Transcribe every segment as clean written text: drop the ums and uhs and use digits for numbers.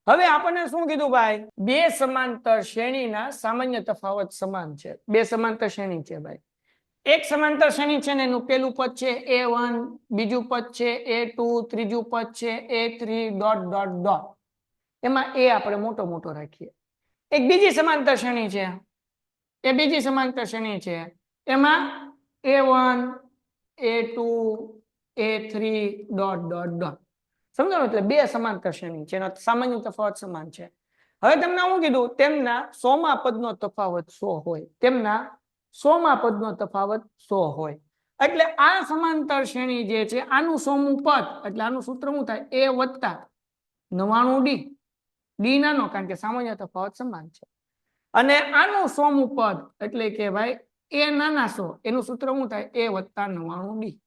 હવે આપણને શું કીધું ભાઈ, બે સમાંતર શ્રેણીના સામાન્ય તફાવત સમાન છે. બે સમાંતર શ્રેણી છે ભાઈ. એક સમાંતર શ્રેણી છે ને એનું પેલું પદ છે a1, બીજું પદ છે a2, ત્રીજું પદ છે a3 ડોટ ડોટ ડોટ. એમાં એ આપણે મોટો મોટો રાખીએ. એક બીજી સમાંતર શ્રેણી છે, એ બીજી સમાંતર શ્રેણી છે, એમાં a1, a2, a3 dot dot dot. સમજાણું? એટલે બે સમાંતર શ્રેણી છે, એનો સામાન્ય તફાવત સમાન છે. હવે તમને હું કીધું, તેમના 100મા પદનો તફાવત 100 હોય. તેમના 100મા પદનો તફાવત 100 હોય. એટલે આ સમાંતર શ્રેણી જે છે આનું 100મું પદ, એટલે આનું સૂત્ર શું થાય? a વત્તા 99d. ડી નાનો, કારણ કે સામાન્ય તફાવત સમાન છે. અને આનું 100મું પદ એટલે કે ભાઈ a નાના 100, એનું સૂત્ર શું થાય? a વત્તા 99d.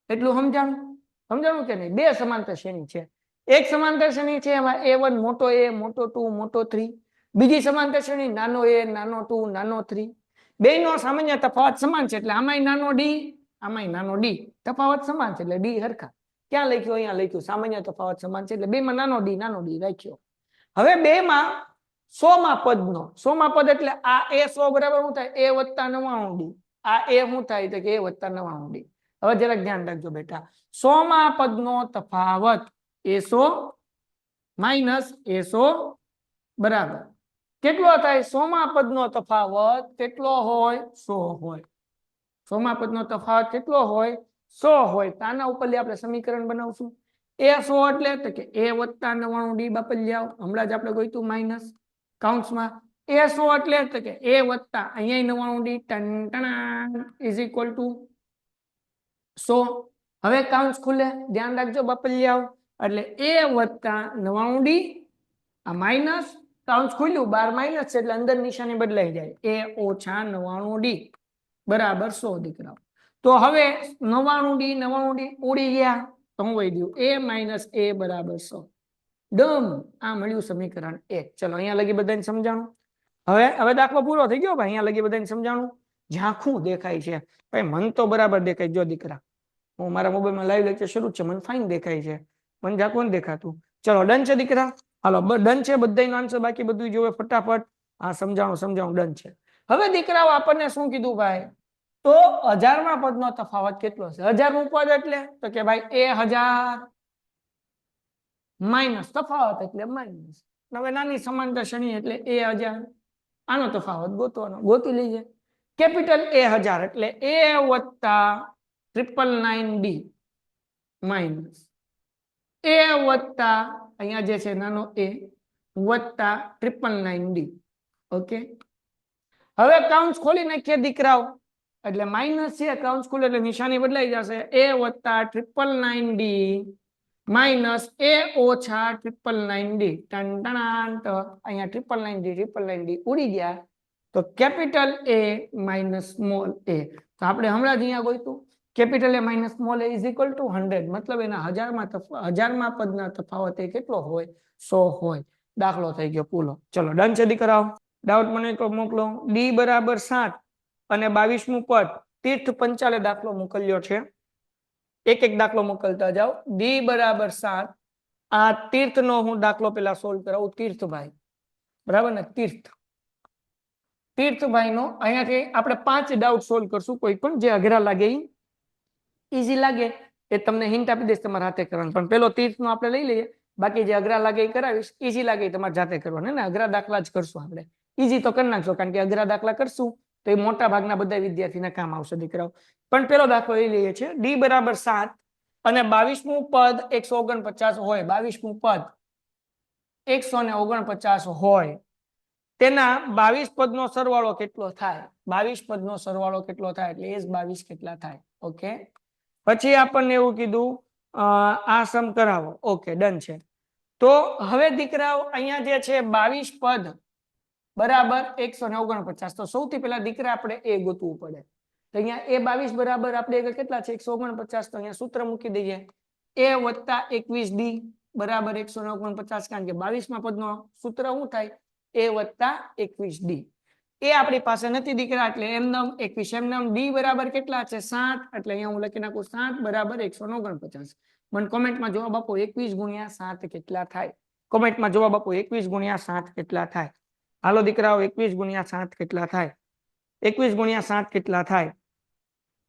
એટલું સમજાણું? સમજાણું કે નહીં? બે સમાંતર શ્રેણી છે. એક સમાંતર શ્રેણી છે એમાં a1 મોટો a, મોટો 2, મોટો 3. બીજી સમાંતર શ્રેણી નાનો a, નાનો 2, નાનો 3. બેયનો સામાન્ય તફાવત સમાન છે, એટલે આમાંય નાનો d, આમાંય નાનો d. તફાવત સમાન છે એટલે d હરખા. ક્યાં લખ્યું? અહીંયા લખ્યું. સામાન્ય તફાવત સમાન છે એટલે બેમાં નાનો d રાખ્યો. હવે બેમાં 100મા પદનો, 100મા પદ એટલે આ a100 બરાબર શું થાય? a વત્તા 99d. આ a શું થાય? તો કે a વત્તા 99d. હવે જરાક ધ્યાન રાખજો બેટા, 100મા પદનો તફાવત a100 માઇનસ a100 બરાબર કેટલો થાય? 100મા પદનો તફાવત કેટલો હોય? 100 હોય. 100મા પદનો તફાવત કેટલો હોય? 100 હોય. તો આના ઉપરથી આપણે સમીકરણ બનાવશું. a100 એટલે તો કે a વત્તા 99d બાપલ્યાઓ, હમણાં જ આપણે ગોઈતું માઇનસ કાઉન્સમાં. a100 એટલે તો કે a વત્તા અહીંયા 99d ton is equal to 100. હવે કાઉન્સ ખુલે, ધ્યાન રાખજો બાપલ્યાઓ. એટલે a વત્તા 99d, આ માઇનસ, કાઉન્સ ખુલ્યું, 12 માઇનસ છે એટલે અંદર નિશાની બદલાઈ જાય. a ઓછા 99d બરાબર 100 દીકરાઓ. તો હવે 99d ઉડી ગયા તો હું વહી દઉં a માઇનસ a બરાબર 100. ડમ. આ મળ્યું સમીકરણ 1. ચલો અહીંયા લગી બધાને સમજાણું? હવે દાખલો પૂરો થઈ ગયો ભાઈ. અહીંયા લગી બધાને સમજાણું? ઝાંખું દેખાય છે ભાઈ, મન તો બરાબર દેખાય. જો દીકરા, હું મારા મોબાઈલમાં લાઈવ લેક્ચર શરૂ છે, મને ફાઇન દેખાય છે, મને ઝાંખું દેખાતું. ચલો ડન છે દીકરા? હાલો ડન છે. બધાનો આન્સર બાકી બધું જોવે ફટાફટ. હા સમજાણું ડન છે. હવે દીકરાઓ આપણને શું કીધું ભાઈ? તો 1000મા પદનો તફાવત કેટલો છે? 1000મું પદ એટલે તો કે ભાઈ a1000 માઇનસ તફાવત એટલે માઇનસ. હવે નાની સમાંતર શ્રેણી એટલે a1000. આનો તફાવત ગોતવાનો, ગોતી લઈએ. કેપિટલ a1000 એટલે a વત્તા 999d માઇનસ a વત્તા અહીંયા જે છે નાનો a વત્તા 999d. ઓકે, હવે કાઉન્સ ખોલી નાખીએ દીકરાઓ. એટલે માઇનસ છે, કાઉન્સ ખોલે એટલે નિશાની બદલાઈ જશે. a વત્તા 999d માઇનસ a ઓછા 999d. અહીંયા 999d ઉડી ગયા. તો capital a minus small a. તો આપણે હમણાં જ અહીંયા ગોઈતું capital a minus small a is equal to 100. મતલબ એના 1000મા પદના તફાવત એ કેટલો હોય? 100 હોય. દાખલો થઈ ગયો પૂરો. ચલો ડન છે દીકરાઓ? ડાઉટ મને તો મોકલો. d બરાબર 7 અને 22મું પદ તીર્થ પંચાલે દાખલો મોકલ્યો છે. એક એક દાખલો મોકલતા જાઓ. d બરાબર 7. આ તીર્થનો હું દાખલો પેલા સોલ્વ કરાવું. તીર્થભાઈ બરાબર ને? તીર્થભાઈનો અહીંયાથી આપણે 5 ડાઉટ સોલ્વ કરશું. કોઈ પણ જે અઘરા લાગે ઈઝી લાગે એ તમને હિન્ટ આપી દઈશ, તમારા હાથે કરવાનું. પણ પેલો તીર્થનો આપણે લઈ લઈએ, બાકી જે અઘરા લાગે એ કરાવીશ. ઈઝી લાગે તમારે જાતે કરવાનું ને, અઘરા દાખલા જ કરશું આપણે. ઈઝી તો કરી નાખશો, કારણ કે અઘરા દાખલા કરશું તો એ મોટા ભાગના બધા વિદ્યાર્થીને કામ આવશે દીકરાઓ. પણ પેલો દાખલો લઈ લઈએ છીએ. d બરાબર 7 અને 22મું પદ 149 હોય. 22મું પદ 149 હોય. તેના 22 પદનો સરવાળો કેટલો થાય? 22 પદનો સરવાળો કેટલો થાય એટલે એ 22 કેટલા થાય? ઓકે, પછી આપણને એવું કીધું આ સમ કરાવો. ઓકે ડન છે. તો હવે દીકરાઓ અહીંયા જે છે 22 પદ બરાબર 149. તો સૌથી પહેલા દીકરા આપણે એ ગોતવું પડે. તો અહીંયા એ 22 બરાબર આપણે કેટલા છે? 149. તો અહીંયા સૂત્ર મૂકી દઈએ a વત્તા 21d બરાબર 149. કારણ કે 22મા પદનો સૂત્ર શું થાય? a વત્તા 21d. એ આપણી પાસે નથી દીકરા, એટલે એમનામ 21. એમનામ d બરાબર કેટલા છે? 7. એટલે અહીંયા હું લખી નાખું 7 બરાબર 149. મને કોમેન્ટમાં જવાબ આપો 21 ગુણ્યા 7 કેટલા થાય? કોમેન્ટમાં જવાબ આપો 21 ગુણ્યા 7 કેટલા થાય? હાલો દીકરાઓ 21 ગુણ્યા 7 કેટલા થાય? 21 ગુણ્યા 7 કેટલા થાય?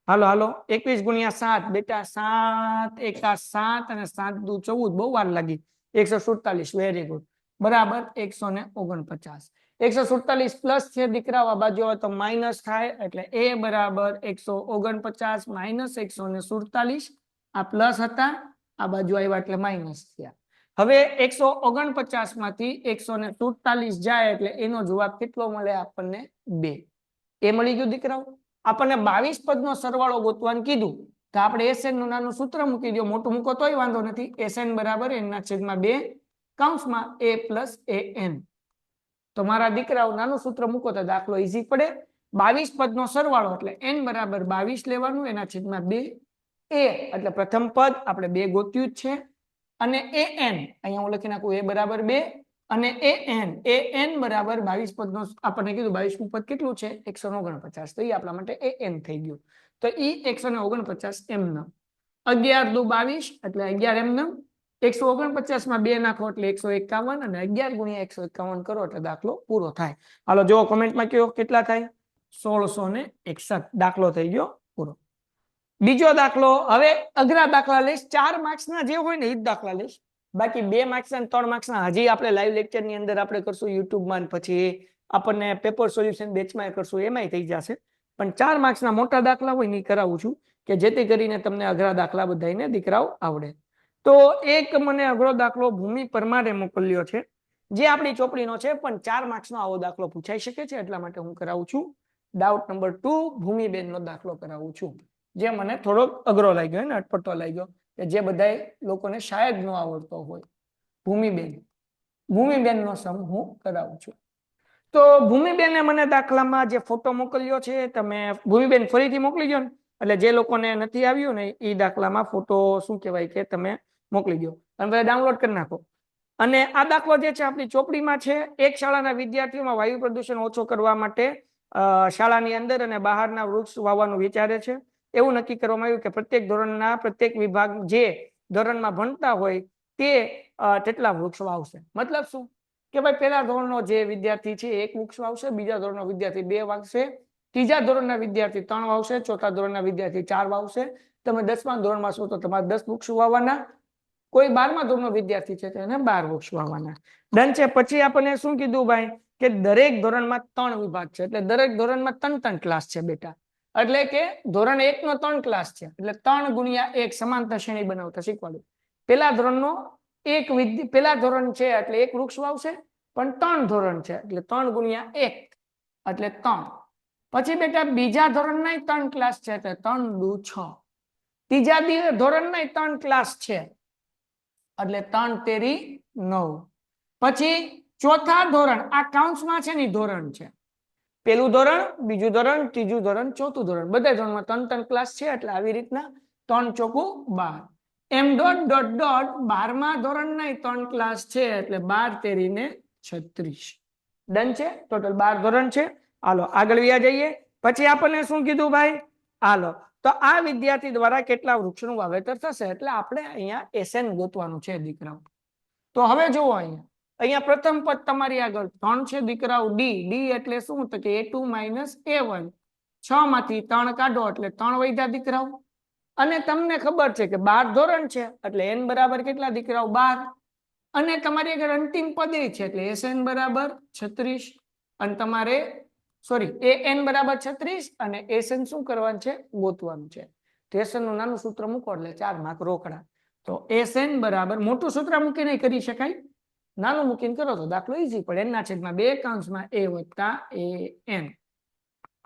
હાલો હાલો 21 ગુણ્યા 7 બેટા 7 એકા 7 અને 7 દુ 14 બહુ વાર લાગી 147 વેરી ગુડ બરાબર 149 147 પ્લસ છે દીકરાઓ આ બાજુ આવે તો માઇનસ થાય એટલે a બરાબર 149 માઇનસ 147 આ પ્લસ હતા આ બાજુ આવ્યા એટલે માઇનસ થયા હવે 149 માંથી 147 જાય એટલે એનો જવાબ કેટલો મળે આપણને 2 એ મળી ગયું દીકરાઓ આપણને 22 પદનો સરવાળો ગોતવાનું કીધું તો આપણે SN નું નાનું સૂત્ર મૂકી દો મોટું મૂકો તોય વાંધો નથી SN બરાબર n ના છેદમાં 2 કૌંસમાં a plus an તો મારા દીકરાઓ નાનું સૂત્ર મૂકો તો દાખલો ઈઝી પડે 22 પદનો સરવાળો એટલે n બરાબર 22 લેવાનું એના છેદમાં 2 a એટલે પ્રથમ પદ આપણે 2 ગોત્યું જ છે અને an અહીંયા હું લખી નાખું a બરાબર 2 અને an બરાબર 22 પદનો આપણને કીધું 22 નું પદ કેટલું છે 149 તો એ આપણા માટે an થઈ ગયું તો એ 149 એમ નમ 11 દુ 22 એટલે 11 એમ નમ 149 માં 2 નાખો એટલે 151 અને 11 ગુણ્યા 151 કરો એટલે દાખલો પૂરો થાય હાલો જો કોમેન્ટમાં કયો કેટલા થાય 1661 દાખલો થઈ ગયો પૂરો બીજો દાખલો હવે અઘરા દાખલા લઈશ 4 માર્ક્સ ના જે હોય ને એ જ દાખલા લઈશ બાકી 2 માર્ક્સ અને 3 માર્ક્સ ના હજી આપણે લાઈવ લેક્ચર ની અંદર આપણે કરશું YouTube માં પછી આપણને પેપર સોલ્યુશન બેચમાં કરશું એમાંય થઈ જશે પણ 4 માર્ક્સ ના મોટા દાખલા હોય ને કરાવું છું કે જેથી કરીને તમને અઘરા દાખલા બધાઈને દીકરાઓ આવડે તો એક મને અઘરો દાખલો ભૂમિ પરમારે મોકલ્યો છે જે આપણી ચોપડીનો છે પણ 4 માર્ક્સ નો આવો દાખલો પૂછાઈ શકે છે એટલા માટે હું કરાવું છું ડાઉટ નંબર 2 ભૂમિબેન નો દાખલો કરાવું છું જે મને થોડો અઘરો લાગ્યો ને અટપટો લાગ્યો કે જે બધા લોકોને શાયદ ન આવડતો હોય ભૂમિબેન નો સમ હું કરાવું છું તો ભૂમિબેને મને દાખલામાં જે ફોટો મોકલ્યો છે તમે ભૂમિબેન ફરીથી મોકલી દો ને એટલે જે લોકોને નથી આવ્યું ને એ દાખલામાં ફોટો શું કહેવાય કે તમે મોકલી દો અને ડાઉનલોડ કરી નાખો અને આ દાખલો જે છે આપણી ચોપડીમાં છે એક શાળાના વિદ્યાર્થીઓમાં વાયુ પ્રદૂષણ ઓછો કરવા માટે શાળાની અંદર અને બહારના વૃક્ષ વાવવાનું વિચારે છે એવું નક્કી કરવામાં આવ્યું કે પ્રત્યેક ધોરણના પ્રત્યેક વિભાગ જે ધોરણમાં ભણતા હોય તે તેટલા વૃક્ષ વાવશે મતલબ શું કે ભાઈ પહેલા ધોરણનો જે વિદ્યાર્થી છે 1 વૃક્ષ વાવશે બીજા ધોરણનો વિદ્યાર્થી 2 વાવશે ત્રીજા ધોરણના વિદ્યાર્થી 3 વાવશે ચોથા ધોરણના વિદ્યાર્થી 4 વાવશે તમે 10મા ધોરણમાં છો તો તમારે 10 વૃક્ષ વાવવાના કોઈ 12મા ધોરણનો વિદ્યાર્થી છે તો એને 12 વૃક્ષ વાવવાના ડન છે પછી આપણને શું કીધું ભાઈ કે દરેક ધોરણમાં 3 વિભાગ છે એટલે દરેક ધોરણમાં 3 ક્લાસ છે બેટા એટલે કે ધોરણ 1 નો 3 ક્લાસ છે એટલે 3 ગુણ્યા 1 સમાંતર શ્રેણી બનાવતા શીખવાડું પેલા ધોરણનો પેલા ધોરણ છે એટલે 1 વૃક્ષ વાવશે પણ 3 ધોરણ છે એટલે 3 ગુણ્યા 1 એટલે 3 પછી બેટા બીજા ધોરણના 3 ક્લાસ છે એટલે 3 દુ 6 ત્રીજા ધોરણના 3 ક્લાસ છે એટલે 3 તેરી 9 પછી ચોથા ધોરણ આ કાઉન્સમાં છે ને ધોરણ છે પેલું ધોરણ બીજું ધોરણ ત્રીજું ધોરણ ચોથું ધોરણ બધા ધોરણમાં 3 ક્લાસ છે એટલે આવી રીતના 3 ચોકું 12 એમ ડોટ ડોટ ડોટ 12મા ધોરણના 3 ક્લાસ છે એટલે 12 તેરીને 36 ડન છે ટોટલ 12 ધોરણ છે હાલો આગળ વ્યા જઈએ પછી આપણને શું કીધું ભાઈ હાલો તો આ વિદ્યાર્થી દ્વારા કેટલા વૃક્ષનું વાવેતર થશે એટલે આપણે અહીંયા SN ગોતવાનું છે દીકરાઓ તો હવે જુઓ અહીંયા પ્રથમ પદ તમારી આગળ 3 છે દીકરાઓ ડી એટલે શું તો કે A2 - A1 6 માંથી 3 કાઢો એટલે 3 વધ્યા દીકરાઓ અને તમને ખબર છે કે 12 ધોરણ છે એટલે n બરાબર કેટલા દીકરાઓ 12 અને તમારી આગળ અંતિમ પદ છે એટલે SN બરાબર 36 અને તમારે an બરાબર 36 અને SN શું કરવાનું છે ગોતવાનું છે તો SN નું નાનું સૂત્ર મૂકો એટલે 4 માર્ક રોકડા તો SN બરાબર મોટું સૂત્ર મૂકીને કરી શકાય નાનું મૂકીને કરો તો દાખલો ઈઝી પડે n ના છેદમાં 2 કૌંસમાં a વત્તા an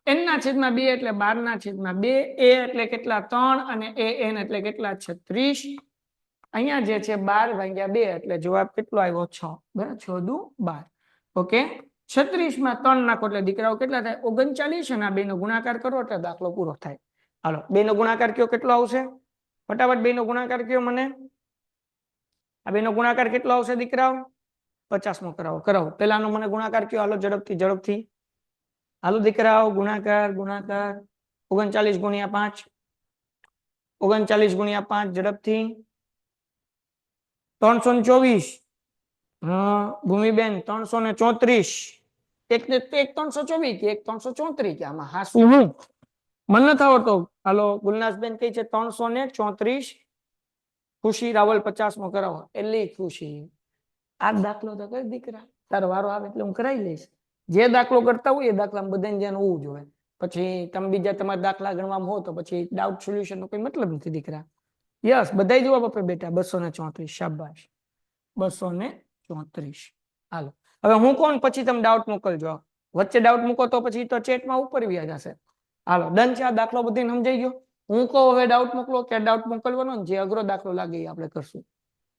n ના છેદમાં 2 એટલે 12 ના છેદમાં 2 a એટલે કેટલા 3 અને an એટલે કેટલા 36 અહીંયા જે છે 12 ભાગ્યા 2 એટલે જવાબ કેટલો આવ્યો 6 બરાબર 6 દુ 12 ઓકે 36 માં 3 નાખો એટલે દીકરાઓ કેટલા થાય 39 અને આ બે નો ગુણાકાર કરો એટલે દાખલો પૂરો થાય હાલો બે નો ગુણાકાર કયો કેટલો આવશે ફટાફટ બે નો ગુણાકાર કયો મને આ બે નો ગુણાકાર કેટલો આવશે દીકરાઓ 50 નો કરાવો પેલાનો મને ગુણાકાર કયો હાલો ઝડપથી હાલો દીકરાઓ ગુણાકાર 39 ગુણ્યા 5 ઝડપથી 324 ભૂમિબેન 334 એક 324 કે 1 334 કે આમાં હા શું હું મને નથી આવડતો. હાલો ગુલનાસબેન કઈ છે 334. ખુશી રાવલ 50 કરાવો એટલી ખુશી. આ દાખલો તો કઈ દીકરા તારો વારો આવે એટલે હું કરાવી લઈશ. જે દાખલો કરતા હોય એ દાખલામાં બધાને ધ્યાન હોવું જોઈએ. પછી તમે બીજા તમારા દાખલા ગણવામાં હો તો પછી ડાઉટ સોલ્યુશન નો કોઈ મતલબ નથી દીકરા. યસ બધા જવાબ આપે બેટા 234 શાબાશ 234. હાલો હવે હું કોણ પછી તમે ડાઉટ મોકલજો. વચ્ચે ડાઉટ મૂકો તો પછી તો ચેટમાં ઉપર વ્યા જશે. હાલો ડન છે. આ દાખલો બધાને સમજાઈ ગયો. હું કહું હવે ડાઉટ મોકલો કે ડાઉટ મોકલવાનો જે અઘરો દાખલો લાગે એ આપણે કરશું.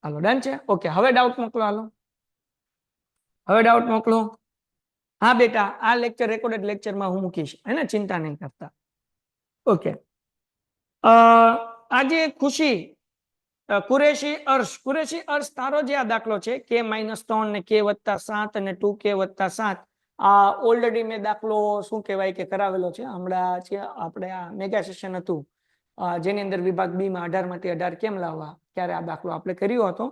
હાલો ડન છે. ઓકે હવે ડાઉટ મોકલો. હાલો હવે ડાઉટ મોકલો. હા બેટા આ લેક્ચર રેકોર્ડેડ લેક્ચરમાં હું મૂકીશ એને ચિંતા નહીં કરતા. ઓકે આજે ખુશી કુરેશી અર્શ તારો જે આ દાખલો છે k-3 ને k+7 અને 2k + 7 આ ઓલરેડી મેં દાખલો શું કહેવાય કે કરાવેલો છે. હમણાં આપણે આ મેગા સેશન હતું જેની અંદર વિભાગ બી માં 18 માંથી 18 કેમ લાવવા ત્યારે આ દાખલો આપણે કર્યો હતો.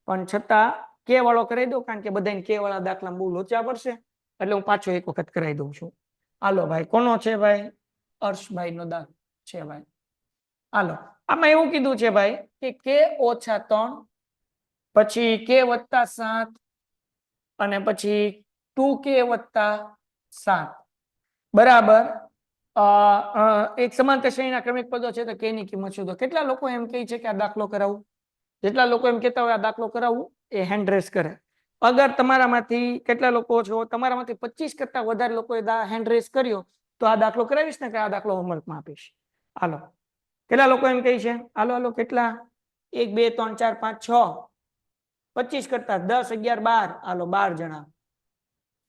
પણ છતાં કે વાળો કરાવી દો કારણ કે બધાને કે વાળા દાખલા બહુ લોચા પડશે એટલે હું પાછો એક વખત કરાવી દઉં છું. હાલો ભાઈ કોનો છે ભાઈ અર્શભાઈ નો દાખલો છે ભાઈ. હાલો આમાં એવું કીધું છે ભાઈ કે k-3 પછી k+7 અને પછી 2k + 7 બરાબર એક સમાંતર શ્રેણીના ક્રમિક પદો છે તો k ની કિંમત શોધો. કેટલા લોકો એમ કહે છે કે આ દાખલો કરાવું? જેટલા લોકો એમ કહેતા હોય આ દાખલો કરાવું એ હેન્ડ રેસ કરે. અગર તમારામાંથી કેટલા લોકો છો તમારામાંથી 25 કરતા વધારે લોકોએ હેન્ડ રેસ કર્યો તો આ દાખલો કરાવીશ ને કે આ દાખલો હોમવર્કમાં આપીશ. હાલો કેટલા લોકો એમ કહે છે? હાલો કેટલા 1 2 3 4 5 6 25 કરતા 10 11 12 હાલો 12 જણા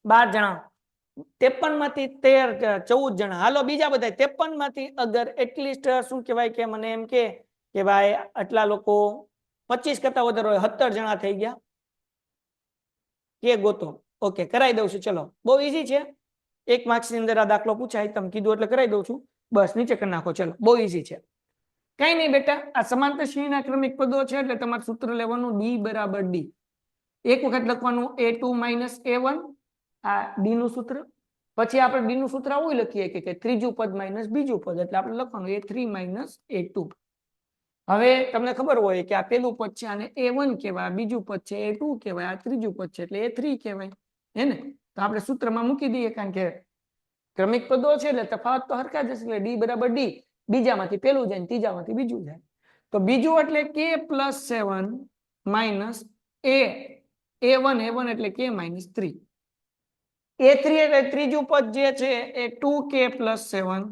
12 જણા 53 માંથી 13 14 જણા. હાલો બીજા બધા 53 માંથી અગર એટલીસ્ટ શું કહેવાય કે મને એમ કે ભાઈ આટલા લોકો 25 કરતા વધારે હોય 17 જણા થઈ ગયા કે ગોતો. ઓકે કરાવી દઉં છું. ચલો બહુ ઈઝી છે. 1 માર્ક્સ ની અંદર આ દાખલો પૂછાય તમે કીધું એટલે કરાવી દઉં છું. બસ નીચે કરી નાખો. ચલો બહુ ઈઝી છે. કઈ નહીં બેટા આ સમાંતર શ્રેણીના ક્રમિક પદો છે એટલે તમારે સૂત્ર લેવાનું d = d. એક વખત લખવાનું a2 - a1 આ d નું સૂત્ર. પછી આપણે d નું સૂત્ર આવું લખીએ કે ત્રીજું પદ માઇનસ બીજું પદ એટલે આપણે લખવાનું a3 - a2. હવે તમને ખબર હોય કે આ પેલું પદ છે આને a1 કહેવાય બીજું પદ છે a2 કહેવાય આ ત્રીજું પદ છે એટલે a3 કહેવાય હે ને. તો આપણે સૂત્રમાં મૂકી દઈએ કારણ કે ક્રમિક પદો છે એટલે તફાવત તો હરખા જ હશે એટલે d = d. બીજામાંથી પેલું જાય ત્રીજામાંથી બીજું જાય. તો બીજું એટલે k+7 - a1 એટલે k-3. a3 એટલે ત્રીજું પદ જે છે એ 2k + 7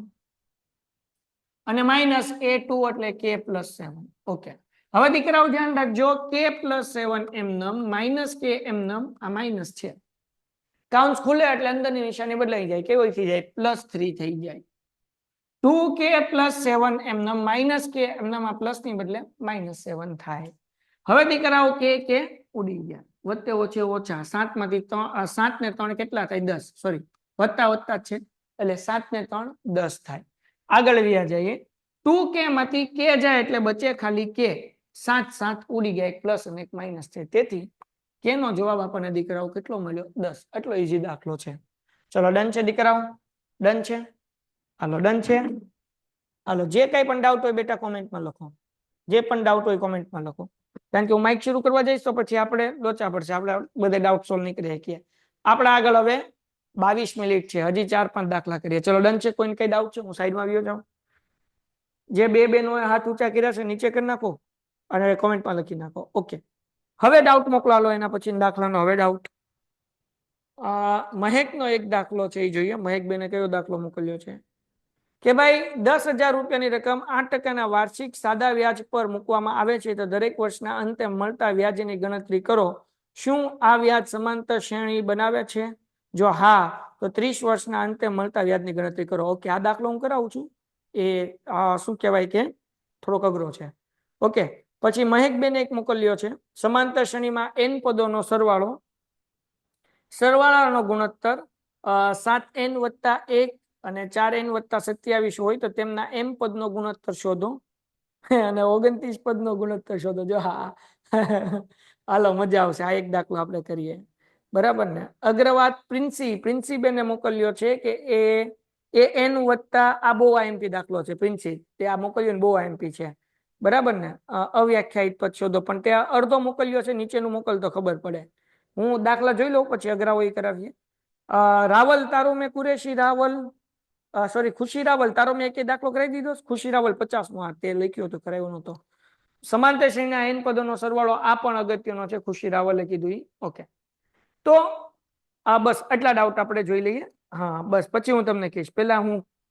અને -a2 એટલે k+7. ઓકે હવે દીકરાઓ ધ્યાન રાખજો k+7 એમનેમ -k એમનેમ આ માઇનસ છે. કાઉન્સ ખુલે એટલે અંદરની નિશાની બદલાઈ જાય કેવી થઈ જાય +3 થઈ જાય. 2k + 7 એમનેમ -k એમનેમ આ પ્લસ ની બદલે -7 થાય. હવે દીકરાઓ કે ઉડી ગયા વત્તે ઓછે ઓછા 7 માંથી 7 ને 3 કેટલા થાય 10 સોરી વત્તા છે એટલે 7 ને 3 10 થાય. આગળ વ્યા જઈએ 2k માંથી k જાય એટલે બચે ખાલી k. 7 ઉડી ગયા એક પ્લસ અને એક માઇનસ છે તેથી k નો જવાબ આપણને દીકરાઓ કેટલો મળ્યો 10. એટલો ઈઝી દાખલો છે. ચલો ડન છે દીકરાઓ ડન છે. હાલો ડન છે. હાલો જે કઈ પણ ડાઉટ હોય બેટા કોમેન્ટમાં લખો. જે પણ ડાઉટ હોય કોમેન્ટમાં લખો કારણ કે હું માઇક શરૂ કરવા જઈશ તો પછી આપણે લોચા પડશે આપણે બધા ડાઉટ સોલ્વ નહીં કરી શકીએ. આપણે આગળ હવે 22 મિનિટ છે હજી 4-5 દાખલા કરીએ. ચલો ડન છે. કોઈને કઈ ડાઉટ છે? હું સાઈડમાં આવ્યો જાઉં. જે બે બેનોએ હાથ ઊંચા કર્યા છે નીચે કરી નાખો અને કોમેન્ટમાં લખી નાખો. ઓકે હવે ડાઉટ મોકલાલો એના પછી દાખલાનો હવે ડાઉટ મહેકનો એક દાખલો છે એ જોઈએ. મહેકબેને કયો દાખલો મોકલ્યો છે કે ભાઈ 10,000 રૂપિયાની રકમ 8% વાર્ષિક સાદા વ્યાજ પર મૂકવામાં આવે છે તો દરેક વર્ષના અંતે મળતા વ્યાજની ગણતરી કરો. શું આ વ્યાજ સમાંતર શ્રેણી બનાવે છે? જો હા તો 30 વર્ષના અંતે મળતા વ્યાજની ગણતરી કરો. ઓકે આ દાખલો હું કરાવું છું એ શું કહેવાય કે થોડોક અઘરો છે. ઓકે પછી મહેકબેને એક મોકલ્યો છે સમાંતર શ્રેણીમાં n પદોનો સરવાળાનો ગુણોત્તર 7n + 1 અને 4n + 27 હોય તો તેમના m પદનો ગુણોત્તર શોધો અને 29 પદનો ગુણોત્તર શોધો. જો હા હાલો મજા આવશે. આ એક દાખલો આપણે કરીએ, બરાબર ને. અગ્રવાત પ્રિન્સીબેને મોકલ્યો છે કે એ એન વત્તા આ બહુ આઈએમપી દાખલો છે. પ્રિન્સી તે આ મોકલ્યો ને બહુ આઈએમપી છે, બરાબર ને. અવ્યાખ્યાયિત પદ શોધો, પણ તે અડધો મોકલ્યો છે, નીચેનું મોકલતો ખબર પડે. હું દાખલા જોઈ લઉં પછી અઘરાઓ એ કરાવીએ. રાવલ તારો મેં કુરેશી રાવલ સોરી ખુશી રાવલ તારો મેં એક દાખલો કરાવી દીધો. ખુશી રાવલ 50 તે લખ્યો હતો, કરાવ્યો નતો. સમાંતર શ્રેણીના એન પદોનો સરવાળો આ પણ અગત્યનો છે, ખુશી રાવલે કીધું. ઓકે, તો આ બસ આટલા ડાઉટ આપણે જોઈ લઈએ. હા બસ, પછી હું તમને કહીશ.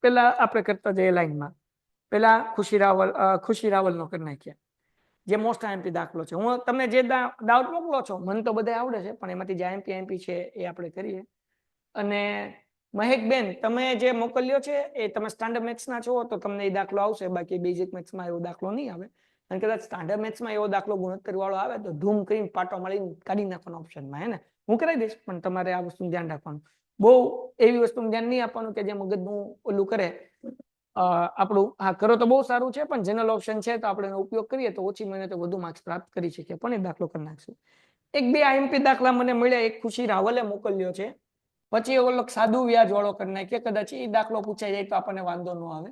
પેલા આપણે કરતા જઈએ લાઈનમાં. પેલા ખુશી રાવલનો કરી નાખીએ, જે મોસ્ટ આઈએમપી દાખલો છે. હું તમને જે ડાઉટ મોકલો છો, મને તો બધા આવડે છે, પણ એમાંથી જે આઈએમપી છે એ આપણે કરીએ. અને મહેકબેન, તમે જે મોકલ્યો છે એ તમે સ્ટાન્ડર્ડ મેથ્સના છો તો તમને એ દાખલો આવશે, બાકી બેઝિક મેથ્સમાં એવો દાખલો નહીં આવે. અને કદાચ સ્ટાન્ડર્ડ મેથ્સમાં એવો દાખલો ગુણોત્તર વાળો આવે તો ધૂમ કરીને પાટો મળીને કાઢી નાખવાનો ઓપ્શનમાં, હે ને. હું કરાવી દઈશ, પણ તમારે આ વસ્તુનું ધ્યાન રાખવાનું. બહુ એવી વસ્તુનું ધ્યાન નહીં આપવાનું કે જે મગજનું ઓલું કરે. આપણું હા કરો તો બહુ સારું છે, પણ જનરલ ઓપ્શન છે તો આપણે એનો ઉપયોગ કરીએ તો ઓછી મહિને તો વધુ માર્ક્સ પ્રાપ્ત કરી શકીએ. પણ એ દાખલો કરી નાખશું. એક બે આઈએમપી દાખલા મને મળ્યા. એક ખુશી રાવલે મોકલ્યો છે, પછી ઓલો સાદું વ્યાજ વાળો કરી નાખીએ. કદાચ એ દાખલો પૂછાઈ જાય તો આપણને વાંધો ન આવે.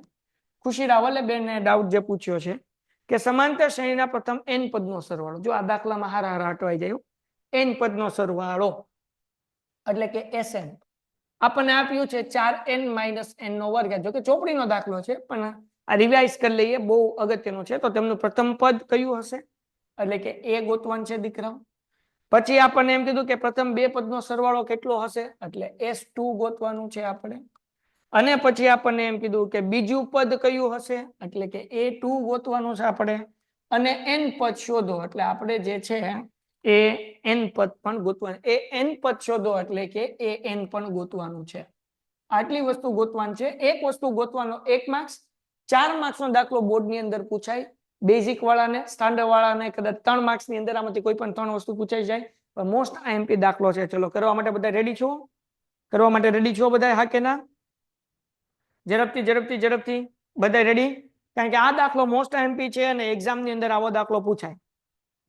ખુશી રાવલે બેનને ડાઉટ જે પૂછ્યો છે કે સમાંતર શ્રેણીના પ્રથમ n પદનો સરવાળો. જો આ દાખલામાં હારા હટવાઈ જાય, n પદનો સરવાળો એટલે કે Sn આપણને આપ્યું છે 4n - n નો વર્ગ. જો કે ચોપડીનો દાખલો છે, પણ આ રિવાઇઝ કરી લઈએ, બહુ અગત્યનું છે. તો તેમનું પ્રથમ પદ કયું હશે? એટલે કે એ ગોતવાનું છે દીકરાઓ. પછી આપણને એમ કીધું કે પ્રથમ બે પદનો સરવાળો કેટલો હશે? એટલે S2 ગોતવાનું છે આપણે. અને પછી આપણને એમ કીધું કે બીજું પદ કયું હશે? એટલે કે A2 ગોતવાનું છે આપણે. અને n પદ શોધો, એટલે આપણે જે છે એ n પદ પણ ગોતવાનું. એ n પદ શોધો એટલે કે એ n પણ ગોતવાનું છે. આટલી વસ્તુ ગોતવાનું છે. એક વસ્તુ ગોતવાનો 1 માર્ક્સ. 4 માર્ક્સનો દાખલો બોર્ડની અંદર પૂછાય. બેઝિક વાળાને, સ્ટાન્ડર્ડ વાળાને કદાચ 3 માર્ક્સની અંદર આમાંથી કોઈ પણ 3 વસ્તુ પૂછાઈ જાય. પણ મોસ્ટ આઈએમપી દાખલો છે. ચલો કરવા માટે બધા રેડી છો? કરવા માટે રેડી છો બધા? હા કે ના? ઝડપથી બધા રેડી? કારણ કે આ દાખલો મોસ્ટ આઈએમપી છે અને એક્ઝામની અંદર આવો દાખલો પૂછાય.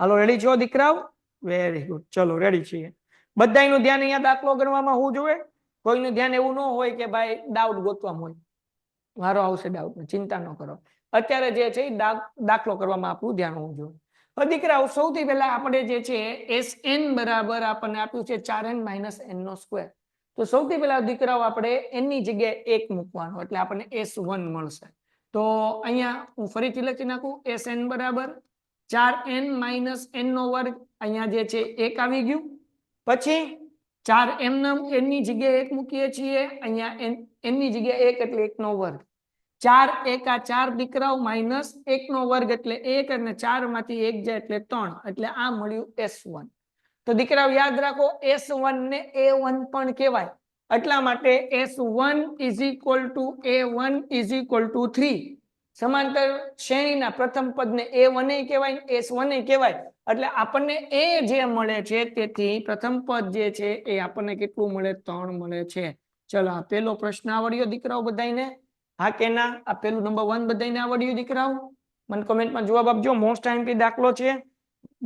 હાલો રેડી છો દીકરાઓ? વેરી ગુડ, ચલો રેડી છીએ. બધાયનું ધ્યાન અહીંયા દાખલો ગણવામાં હોવું જોઈએ. કોઈનું ધ્યાન એવું ન હોય કે ભાઈ ડાઉટ ગોતવામાં હોય. વારો આવશે ડાઉટ, ચિંતા ન કરો. અત્યારે જે છે દાખલો કરવામાં આપણું ધ્યાન હોવું જોઈએ. હવે દીકરાઓ સૌથી પહેલા આપણે જે છે Sn બરાબર આપણને આપ્યું છે 4n - n નો સ્ક્વેર. તો સૌથી પહેલા દીકરાઓ આપણે n ની જગ્યાએ 1 મૂકવાનો, એટલે આપણને S1 મળશે. તો અહીંયા હું ફરીથી લખી નાખું. Sn બરાબર 4n - n નો વર્ગ. અહીંયા જે છે 1 આવી ગયું. પછી 4 n ની જગ્યાએ 1 મૂકીએ છીએ. અહીંયા n ની જગ્યાએ 1 એટલે 1 નો વર્ગ. 4 એકા 4 દીકરાઓ માઇનસ 1 નો વર્ગ એટલે 1, અને 4 માંથી 1 જાય એટલે 3, એટલે આ મળ્યું S1. તો દીકરાઓ યાદ રાખો, S1 ને A1 પણ કહેવાય. એટલા માટે S1 = A1 = 3. સમાંતર શ્રેણીના પ્રથમ પદને A1 એ કહેવાય, S1 એ કહેવાય. એટલે આપણને એ જે મળે છે, તેથી પ્રથમ પદ જે છે એ આપણને કેટલું મળે? 3 મળે છે. ચલો આ પેલો પ્રશ્ન આવડ્યો દીકરાઓ બધાને? હા કે ના? આ પેલું નંબર 1 બધાને આવડ્યું દીકરાઓ? મને કોમેન્ટમાં જવાબ આપજો. મોસ્ટ આઈએમપી દાખલો છે,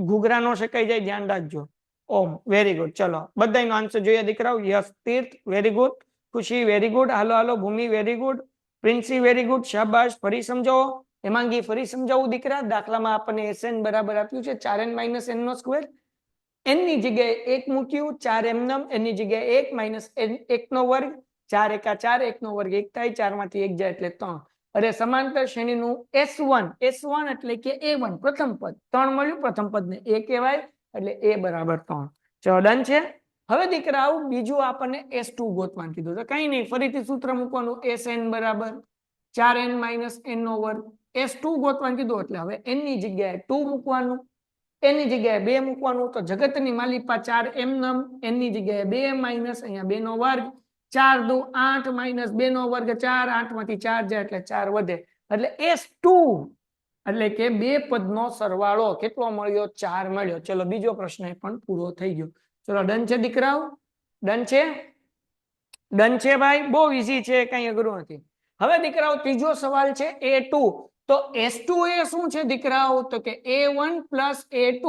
ઘૂઘરા નો શેકાઈ જાય, ધ્યાન રાખજો. Om very good. ચલો બધાનો આન્સર જોઈએ દીકરાઓ. Yes Tirth very good. Khushi very good. હાલો Bhumi very good. Princy very good. શાબાશ. ફરી સમજાવો હેમાંગી, ફરી સમજાવું દીકરા. દાખલામાં આપણને Sn બરાબર આપ્યું છે 4n - n નો સ્ક્વેર. n ની જગ્યાએ 1 મૂક્યું, 4 એમનેમ. n ની જગ્યાએ 1 - n 1 નો વર્ગ. 4 એકા 4, 1 નો વર્ગ 1 થાય. 4 માંથી 1 જાય એટલે 3. અરે સમાંતર શ્રેણીનું S1 એટલે કે A1 પ્રથમ પદ. 3 મળ્યું, પ્રથમ પદને A કહેવાય, એટલે A બરાબર 3. ચલો ડન છે. હવે દીકરાઓ બીજું આપણને S2 ગોતવાનું કીધું છે. કઈ નહીં, ફરીથી સૂત્ર મૂકવાનું. Sn બરાબર 4n - n નો વર્ગ. S2 ગોતવાનું કીધું એટલે હવે n ની જગ્યાએ 2 મૂકવાનું, n ની જગ્યાએ 2 મૂકવાનું. તો જગતની માલિપા 4 એમનેમ. n ની જગ્યાએ 2 માઇનસ અહીંયા 2 નો વર્ગ. 4 દુ 8 - 2 નો વર્ગ 4, 8 માંથી 4 જાય એટલે 4 વધે, એટલે S2 એટલે કે બે પદનો સરવાળો કેટલો મળ્યો? 4 મળ્યો. ચલો બીજો પ્રશ્ન પણ પૂરો થઈ ગયો. ચલો ડન છે દીકરાઓ? ડન છે? ડન છે ભાઈ? બહુ ઈઝી છે, કઈ અઘરું નથી. હવે દીકરાઓ ત્રીજો સવાલ છે A2. તો S2 એ શું છે દીકરાઓ? તો કે A1 + A2.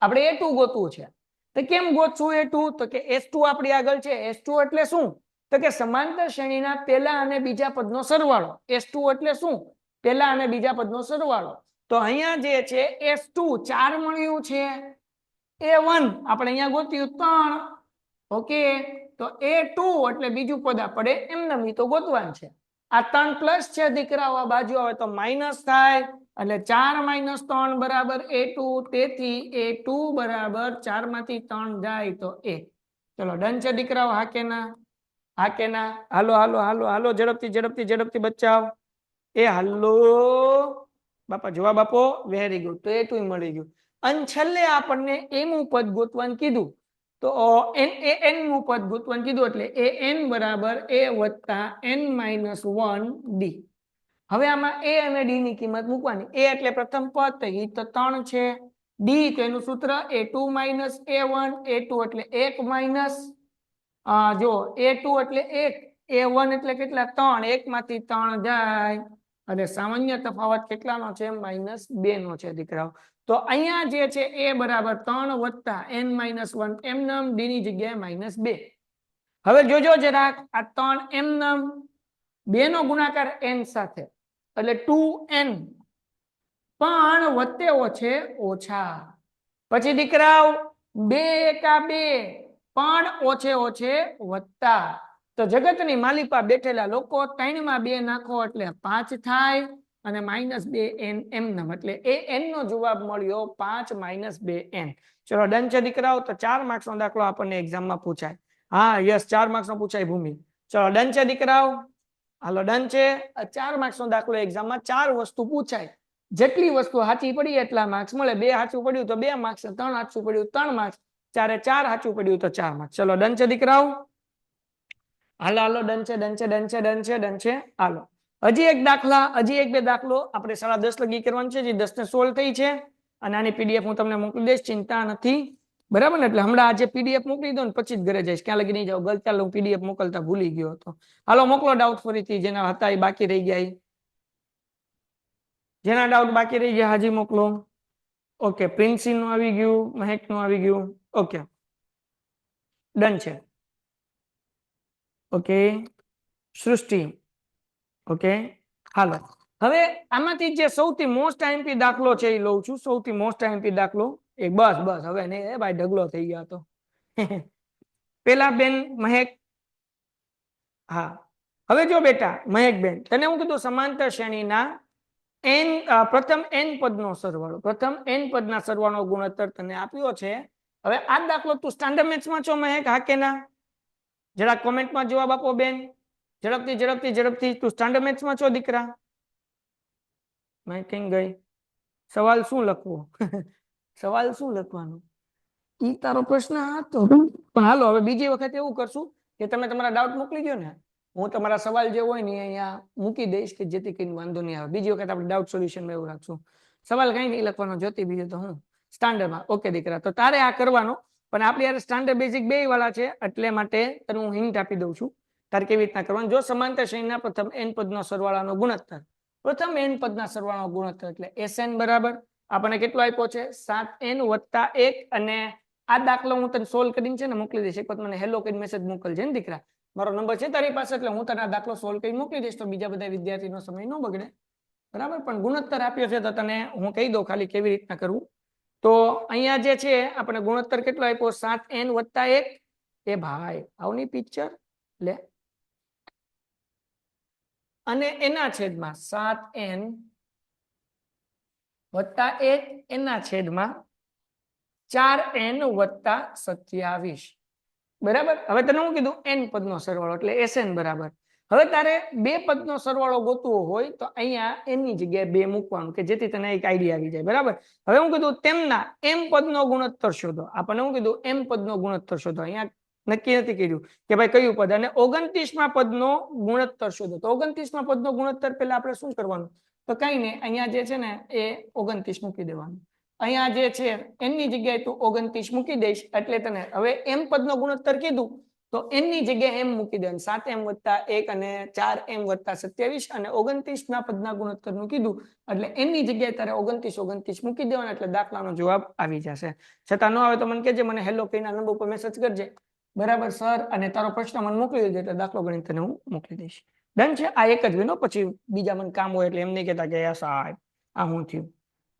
આપણે A2 ગોતવું છે. તો કેમ ગોતશું A2? તો કે S2 આપણી આગળ છે. S2 એટલે શું? તો કે સમાંતર શ્રેણીના પહેલા અને બીજા પદનો સરવાળો. S2 એટલે શું? પહેલા અને બીજા પદનો સરવાળો. તો અહીંયા જે છે S2 4 મળ્યું છે. A1 આપણે અહીંયા ગોત્યું 3. ઓકે, તો A2 એટલે બીજું પદ આપણે એમને તો ગોતવાનું છે. આ 3 પ્લસ છે દીકરાઓ, આ બાજુ આવે તો માઇનસ થાય, એટલે 4 - 3 બરાબર A2. તેથી A2 બરાબર 4 માંથી 3 જાય તો 1. ચલો ડન છે દીકરાઓ? હા કે ના? હા કે ના? હાલો હાલો હાલો હાલો, ઝડપથી ઝડપથી ઝડપથી બચાવ. એ હાલો બાપા, જવાબ આપો. Very good. તો A2 મળી ગયું. અને છેલ્લે આપણને એનું પદ ગોતવાનું કીધું, તો n નું પદ ગોતવાનું કીધું, એટલે an બરાબર a વત્તા n - 1 d. હવે આમાં a અને d ની કિંમત મૂકવાની. a એટલે પ્રથમ પદ, તો એ તો 3 છે. d તો એનું સૂત્ર a2 - a1. a2 એટલે 1 માઇનસ જો a2 એટલે 1, a1 એટલે કેટલા? 3. 1 માંથી 3 જાય અને સામાન્ય તફાવત કેટલાનો છે? -2 નો છે દીકરાઓ. તો અહીંયા જે છે a બરાબર 3 વત્તા n - 1 એમનેમ, d ની જગ્યાએ -2. હવે જોજો જરાક, આ 3 એમનેમ, 2 નો ગુણાકાર n સાથે એટલે 2n, પણ વત્તે ઓછે ઓછા. પછી દીકરાઓ 2 એકા 2, પણ ઓછે ઓછે વત્તા. તો જગતની માલિપા બેઠેલા લોકો 3 માં 2 નાખો એટલે 5 થાય અને -2n એમનેમ, એટલે an નો જવાબ મળ્યો 5 - 2n. ચલો ડન છે દીકરાઓ? તો 4 માર્ક્સ નો દાખલો આપણને એક્ઝામમાં પૂછાય. હા યસ, 4 માર્ક્સ નો પૂછાય ભૂમિ. ચલો ડન છે દીકરાઓ? હાલો ડન છે. 4 માર્ક્સ નો દાખલો એક્ઝામમાં 4 વસ્તુ પૂછાય. જેટલી વસ્તુ સાચી પડી એટલા માર્ક્સ મળે. 2 સાચું પડ્યું તો 2 માર્ક્સ, 3 સાચું પડ્યું 3 માર્ક્સ, 4 સાચું પડ્યું તો 4 માર્ક્સ. ચલો ડન છે દીકરાઓ? હાલો હાલો, ડન છે ડન છે ડન છે ડન છે ડન છે. હાલો હજી એક દાખલા, હજી 1-2 દાખલો આપણે 10:30 લગી કરવાનું છે, જે 10 ને 16 થઈ છે. અને આની પીડીએફ હું તમને મોકલી દઈશ, ચિંતા નથી. બરાબર ને? એટલે હમણાં આજે પીડીએફ મોકલી દો ને પછી જ ઘરે જઈશ. ક્યાં લગી નહીં જાવ? ગલચાલ હું પીડીએફ મોકલતા ભૂલી ગયો હતો. હાલો મોકલો ડાઉટ ફરીથી, જેના હતા એ બાકી રહી ગયા. જેના ડાઉટ બાકી રહી ગયા હાજી મોકલો. ઓકે, પ્રિન્સી નું આવી ગયું, મહેક નું આવી ગયું. ઓકે ડન છે. ઓકે સૃષ્ટિ. ઓકે હાલો, હવે આમાંથી જે સૌથી મોસ્ટ આઈએમપી દાખલો છે એ લઉં છું. સૌથી મોસ્ટ આઈએમપી દાખલો એક. બસ બસ, હવે નહીં ભાઈ, ઢગલો થઈ ગયો તો. પેલા બેન મહેક. હા હવે જો બેટા મહેક બેન, તને હું કીધું સમાંતર શ્રેણીના પ્રથમ n પદનો સરવાળો, પ્રથમ n પદના સરવાળો ગુણોત્તર તને આપ્યો છે. હવે આ દાખલો તું સ્ટાન્ડર્ડ મેથ્સમાં છો મહેક? હા કે ના? જરા કોમેન્ટમાં જવાબ આપો બેન, ઝડપથી ઝડપથી ઝડપથી. તું સ્ટાન્ડર્ડ મેથ્સમાં છો દીકરા? મેં કઈ ગઈ. સવાલ શું લખવો? સવાલ શું લખવાનું ઈ તારો પ્રશ્ન હતો. પણ હાલો હવે બીજી વખત એવું કરશું કે તમે તમારા ડાઉટ મોકલી દો ને, હું તમારા સવાલ જે હોય ને અહીંયા મૂકી દઈશ, કે જેથી કરીને વાંધો નહીં આવે. બીજી વખત આપણે ડાઉટ સોલ્યુશન એવું રાખશું. સવાલ કઈ નહીં લખવાનો જોતી, બીજું તો હું સ્ટાન્ડર્ડમાં. ઓકે દીકરા, તો તારે આ કરવાનો. પણ આપણે યાર સ્ટાન્ડર્ડ બેઝિક 2 વાળા છે, એટલે માટે તને હું હિન્ટ આપી દઉં છું તારે કેવી રીતના કરવાનું. જો સમાંતર શ્રેણીના પ્રથમ n પદનો સરવાળાનો ગુણોત્તર, પ્રથમ n પદના સરવાળાનો ગુણોત્તર એટલે Sn બરાબર આપણને કેટલો આપ્યો છે? 7n + 1. અને આ દાખલો હું તને સોલ્વ કરીને છે ને મોકલી દઈશ. એક વખત મને હેલો કરીને મેસેજ મોકલજે ને દીકરા. મારો નંબર છે તારી પાસે, એટલે હું તને આ દાખલો સોલ્વ કરીને મોકલી દઈશ, તો બીજા બધા વિદ્યાર્થીનો સમય ન બગડે. બરાબર? પણ ગુણોત્તર આપ્યો છે તો તને હું કહી દઉં ખાલી કેવી રીતના કરવું. તો અહીંયા જે છે આપણે ગુણોત્તર કેટલો આપ્યો? 7n + 1. એ ભાઈ આવની પિક્ચર લે, અને એના છેદમાં 7n + 1 એના છેદમાં 4n + 27. બરાબર? હવે તને હું કીધું n પદનો સરવાળો એટલે Sn બરાબર. હવે તારે 2 પદનો સરવાળો ગોતવો હોય તો અહીંયા n ની જગ્યાએ 2 મૂકવાનું, કે જેથી તને એક આઈડિયા આવી જાય. બરાબર? હવે હું કીધું તેમના m પદનો ગુણોત્તર શોધો. આપણને હું કીધું m પદનો ગુણોત્તર શોધો. અહીંયા નક્કી નથી કર્યું કે ભાઈ કયું પદ. અને 29મા પદનો ગુણોત્તર શોધો. તો 29મા પદનો ગુણોત્તર પહેલા આપણે શું કરવાનું? તો કઈ નહીં, અહીંયા જે છે ને એ 29 મૂકી દેવાનું. અહીંયા જે છે n ની જગ્યાએ તું 29 મૂકી દઈશ, એટલે તને હવે m પદનો ગુણોત્તર કીધું તો n ની જગ્યાએ m મૂકી દેવાનું 7m + 1 અને 4m + 27 અને 29 ના પદના ગુણોત્તરનું કીધું એટલે n ની જગ્યાએ તારે 29 મૂકી દેવાના એટલે દાખલાનો જવાબ આવી જશે. છતાં ન આવે તો મને કહેજે, મને હેલો કહીના નંબર ઉપર મેસેજ કરજે, બરાબર સર, અને તારો પ્રશ્ન મને મોકલી દેજે એટલે દાખલો ગણી તને હું મોકલી દઈશ. ડન છે? આ એક જ વિનો, પછી બીજા મને કામ હોય એટલે એમ નહીં કહેતા કે સાહેબ આ હું થયું.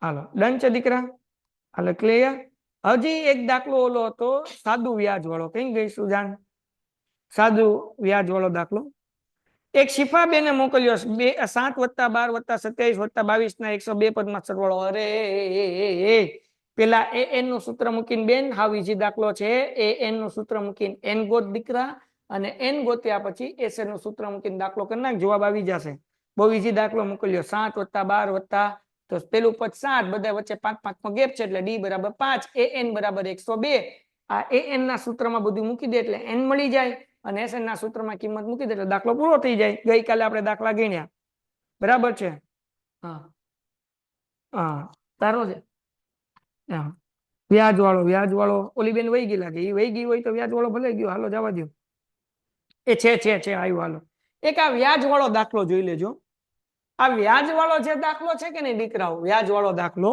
હાલો ડન છે દીકરા? હાલો ક્લિયર? હજી એક દાખલો ઓલો હતો સાદું વ્યાજ વાળો, કઈ ગઈ સુજાન? સાદું વ્યાજ વાળો દાખલો. એક શિફાબેને મોકલ્યો 7 + 12 + 27 + 22 ના 102 પદમાં સરવાળો. અરે પેલા an નું સૂત્ર મૂકીને બેન, હાવ ઈઝી દાખલો છે. an નું સૂત્ર મૂકીને n ગોત દીકરા, અને n ગોત્યા પછી sn નું સૂત્ર મૂકીને દાખલો કરી નાખ, જવાબ આવી જશે. બહુ ઈઝી દાખલો મોકલ્યો. 7 + 12 તો પેલું પદ 7, બધા વચ્ચે 5 નો ગેપ છે એટલે d = 5, an = 102. આ an ના સૂત્રમાં બધું મૂકી દે એટલે n મળી જાય, અને sn ના સૂત્રમાં કિંમત મૂકી દે એટલે દાખલો પૂરો થઈ જાય. ગઈકાલે આપણે દાખલા ગણ્યા, બરાબર છે? હા હા, તારો છે. વ્યાજ વાળો ઓલી બેન વહી ગઈ લાગે, એ વહી ગઈ હોય તો વ્યાજ વાળો ભલે ગયો, હાલો જવા દો. એ છે આવ્યો, હાલો. એક આ વ્યાજ વાળો દાખલો જોઈ લેજો. આ વ્યાજ વાળો જે દાખલો છે કે નહીં દીકરાઓ, વ્યાજ વાળો દાખલો,